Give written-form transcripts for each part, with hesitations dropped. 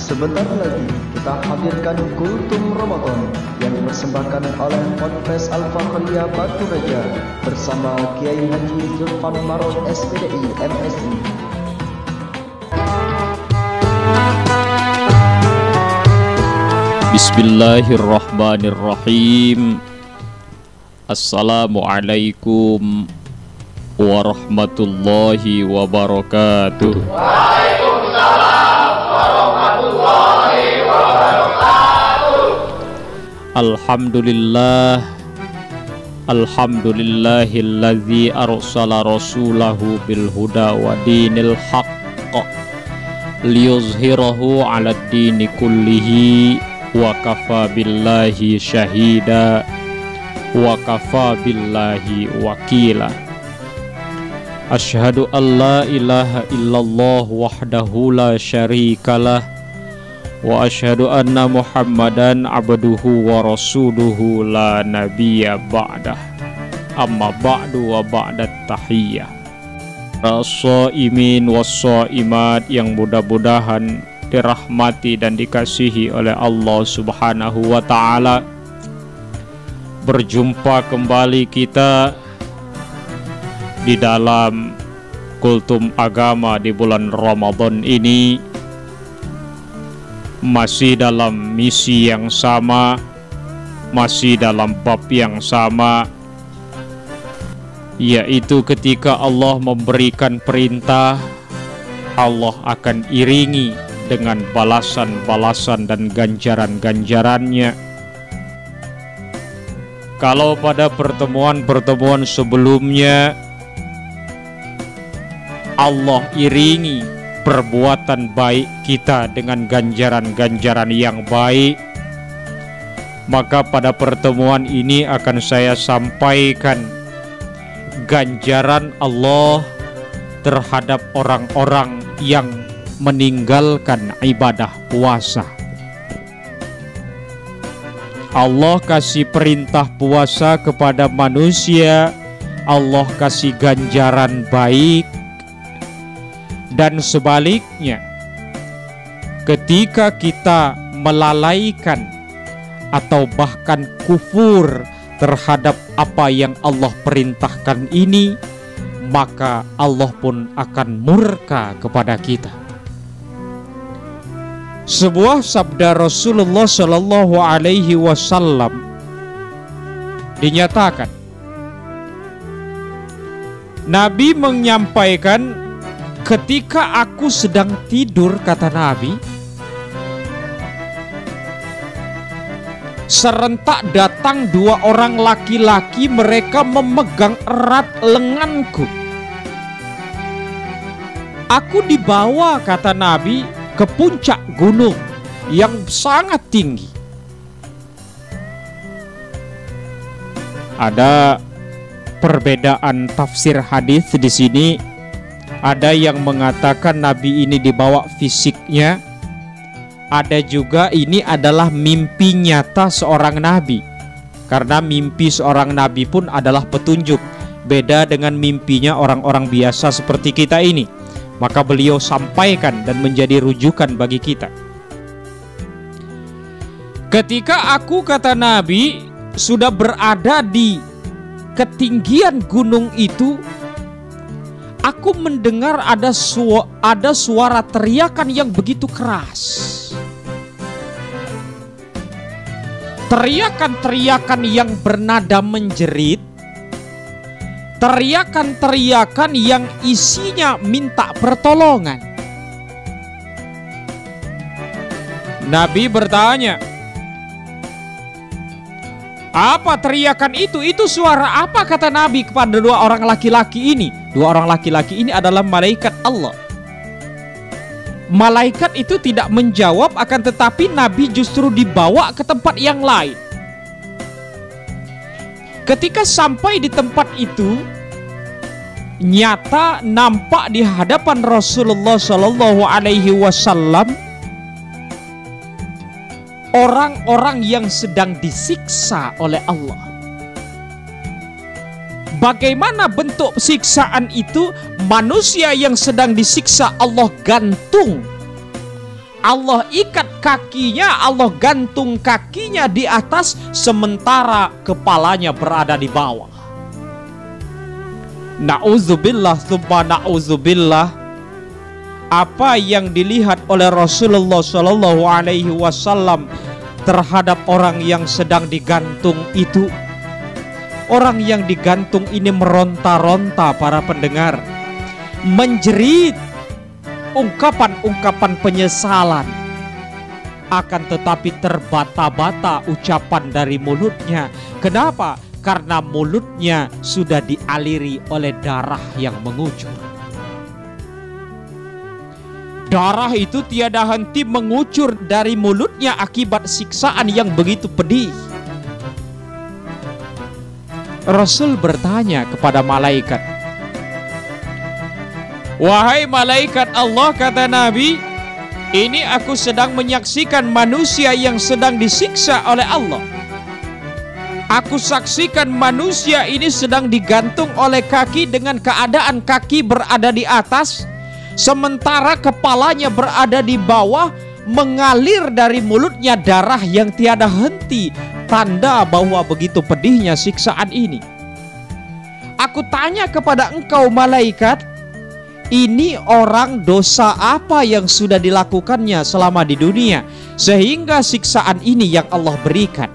Sebentar lagi kita hadirkan Kultum Ramadan yang dipersembahkan oleh Ponpes Al-Fakhriyah Batu Raja bersama Kiai Haji Zulfan Maron SPDI MSI. Bismillahirrahmanirrahim. Assalamualaikum warahmatullahi wabarakatuh. Waalaikumsalam warahmatullahi wabarakatuh. Alhamdulillahilladzi arsala rasulahu bil huda wa dinil haqq liyuzhirahu 'alad dini kullihi wa kafa billahi syahida wa kafa billahi wakila. Asyhadu an la ilaha illallah wahdahu la syarikalah wa asyhadu anna Muhammadan abduhu wa rasuluhu la nabiyya ba'dah. Amma ba'du wa ba'dat tahiyyah. As-shaimin was-shaimat yang mudah-mudahan dirahmati dan dikasihi oleh Allah Subhanahu wa ta'ala. Berjumpa kembali kita di dalam Kultum Agama di bulan Ramadan ini, masih dalam misi yang sama, masih dalam bab yang sama, yaitu ketika Allah memberikan perintah, Allah akan iringi dengan balasan-balasan dan ganjaran-ganjarannya. Kalau pada pertemuan-pertemuan sebelumnya Allah iringi perbuatan baik kita dengan ganjaran-ganjaran yang baik, maka pada pertemuan ini akan saya sampaikan ganjaran Allah terhadap orang-orang yang meninggalkan ibadah puasa. Allah kasih perintah puasa kepada manusia, Allah kasih ganjaran baik. Dan sebaliknya, ketika kita melalaikan atau bahkan kufur terhadap apa yang Allah perintahkan ini, maka Allah pun akan murka kepada kita. Sebuah sabda Rasulullah Shallallahu Alaihi Wasallam dinyatakan, Nabi menyampaikan, ketika aku sedang tidur, kata Nabi, serentak datang dua orang laki-laki, mereka memegang erat lenganku. Aku dibawa, kata Nabi, ke puncak gunung yang sangat tinggi. Ada perbedaan tafsir hadis di sini. Ada yang mengatakan Nabi ini dibawa fisiknya, ada juga ini adalah mimpi nyata seorang nabi. Karena mimpi seorang nabi pun adalah petunjuk, beda dengan mimpinya orang-orang biasa seperti kita ini. Maka beliau sampaikan dan menjadi rujukan bagi kita. Ketika aku, kata Nabi, sudah berada di ketinggian gunung itu, aku mendengar ada suara teriakan yang begitu keras. Teriakan-teriakan yang bernada menjerit, teriakan-teriakan yang isinya minta pertolongan. Nabi bertanya, apa teriakan itu? Itu suara apa? Kata Nabi kepada dua orang laki-laki ini. Dua orang laki-laki ini adalah malaikat Allah. Malaikat itu tidak menjawab, akan tetapi Nabi justru dibawa ke tempat yang lain. Ketika sampai di tempat itu, nyata nampak di hadapan Rasulullah Shallallahu Alaihi Wasallam orang-orang yang sedang disiksa oleh Allah. Bagaimana bentuk siksaan itu? Manusia yang sedang disiksa Allah gantung Allah ikat kakinya, Allah gantung kakinya di atas, sementara kepalanya berada di bawah. Na'udzubillah tsumma na'udzubillah. Apa yang dilihat oleh Rasulullah Shallallahu Alaihi Wasallam terhadap orang yang sedang digantung itu, orang yang digantung ini meronta-ronta para pendengar, menjerit ungkapan-ungkapan penyesalan, akan tetapi terbata-bata ucapan dari mulutnya. Kenapa? Karena mulutnya sudah dialiri oleh darah yang mengucur. Darah itu tiada henti mengucur dari mulutnya akibat siksaan yang begitu pedih. Rasul bertanya kepada malaikat, "Wahai malaikat Allah," kata Nabi, "ini aku sedang menyaksikan manusia yang sedang disiksa oleh Allah. Aku saksikan manusia ini sedang digantung oleh kaki dengan keadaan kaki berada di atas, sementara kepalanya berada di bawah, mengalir dari mulutnya darah yang tiada henti, tanda bahwa begitu pedihnya siksaan ini. Aku tanya kepada engkau malaikat, ini orang dosa apa yang sudah dilakukannya selama di dunia sehingga siksaan ini yang Allah berikan?"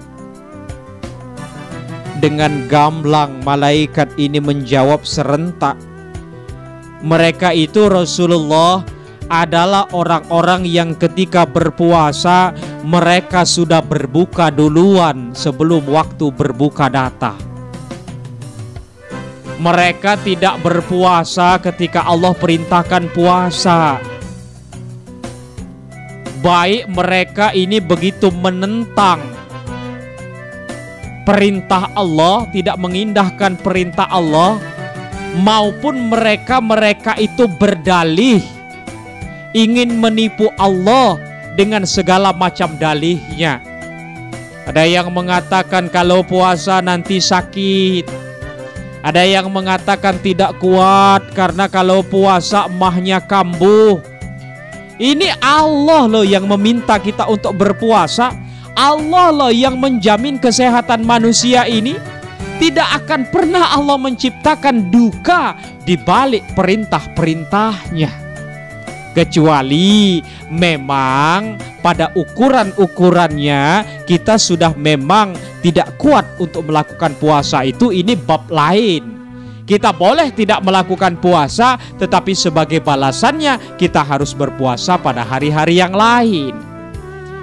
Dengan gamblang malaikat ini menjawab serentak, mereka itu Rasulullah adalah orang-orang yang ketika berpuasa mereka sudah berbuka duluan sebelum waktu berbuka datang. Mereka tidak berpuasa ketika Allah perintahkan puasa. Baik mereka ini begitu menentang perintah Allah, tidak mengindahkan perintah Allah, maupun mereka itu berdalih ingin menipu Allah dengan segala macam dalihnya. Ada yang mengatakan kalau puasa nanti sakit, ada yang mengatakan tidak kuat karena kalau puasa emahnya kambuh. Ini Allah loh yang meminta kita untuk berpuasa. Allah loh yang menjamin kesehatan manusia ini. Tidak akan pernah Allah menciptakan duka di balik perintah-perintahnya, kecuali memang pada ukuran-ukurannya kita sudah memang tidak kuat untuk melakukan puasa itu. Ini bab lain. Kita boleh tidak melakukan puasa, tetapi sebagai balasannya kita harus berpuasa pada hari-hari yang lain.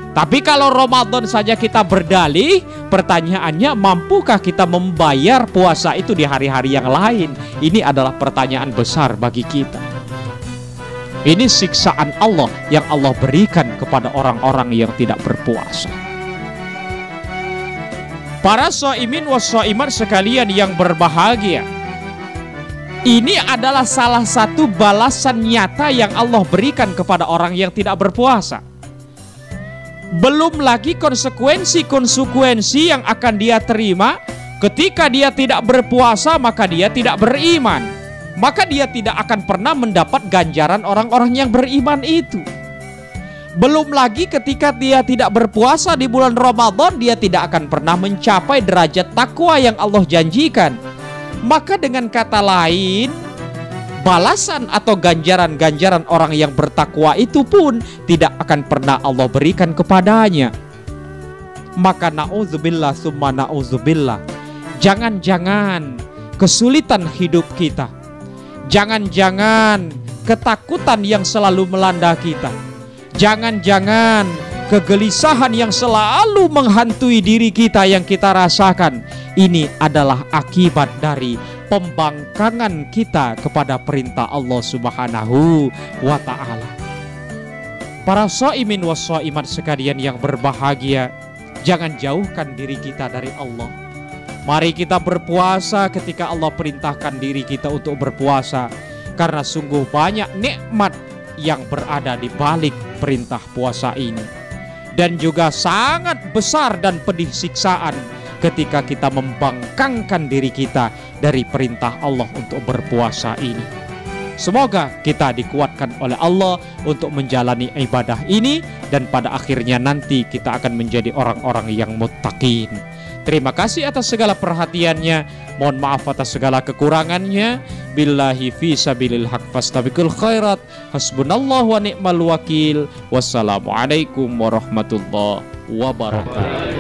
Tapi kalau Ramadan saja kita berdalih, pertanyaannya mampukah kita membayar puasa itu di hari-hari yang lain? Ini adalah pertanyaan besar bagi kita. Ini siksaan Allah yang Allah berikan kepada orang-orang yang tidak berpuasa. Para shaimin was shaimat sekalian yang berbahagia, ini adalah salah satu balasan nyata yang Allah berikan kepada orang yang tidak berpuasa. Belum lagi konsekuensi yang akan dia terima ketika dia tidak berpuasa, maka dia tidak beriman. Maka dia tidak akan pernah mendapat ganjaran orang-orang yang beriman itu. Belum lagi ketika dia tidak berpuasa di bulan Ramadan, dia tidak akan pernah mencapai derajat takwa yang Allah janjikan. Maka dengan kata lain, balasan atau ganjaran-ganjaran orang yang bertakwa itu pun tidak akan pernah Allah berikan kepadanya. Maka na'udzubillah summa na'udzubillah, jangan-jangan kesulitan hidup kita, jangan-jangan ketakutan yang selalu melanda kita, jangan-jangan kegelisahan yang selalu menghantui diri kita yang kita rasakan, ini adalah akibat dari pembangkangan kita kepada perintah Allah Subhanahu wa ta'ala. Para shaimin was shaimat sekalian yang berbahagia, jangan jauhkan diri kita dari Allah. Mari kita berpuasa ketika Allah perintahkan diri kita untuk berpuasa, karena sungguh banyak nikmat yang berada di balik perintah puasa ini. Dan juga sangat besar dan pedih siksaan ketika kita membangkangkan diri kita dari perintah Allah untuk berpuasa ini. Semoga kita dikuatkan oleh Allah untuk menjalani ibadah ini, dan pada akhirnya nanti kita akan menjadi orang-orang yang muttaqin. Terima kasih atas segala perhatiannya. Mohon maaf atas segala kekurangannya. Billahi fi sabilil haq fastabiqul khairat. Hasbunallahu wa ni'mal wakil. Wassalamualaikum warahmatullahi wabarakatuh.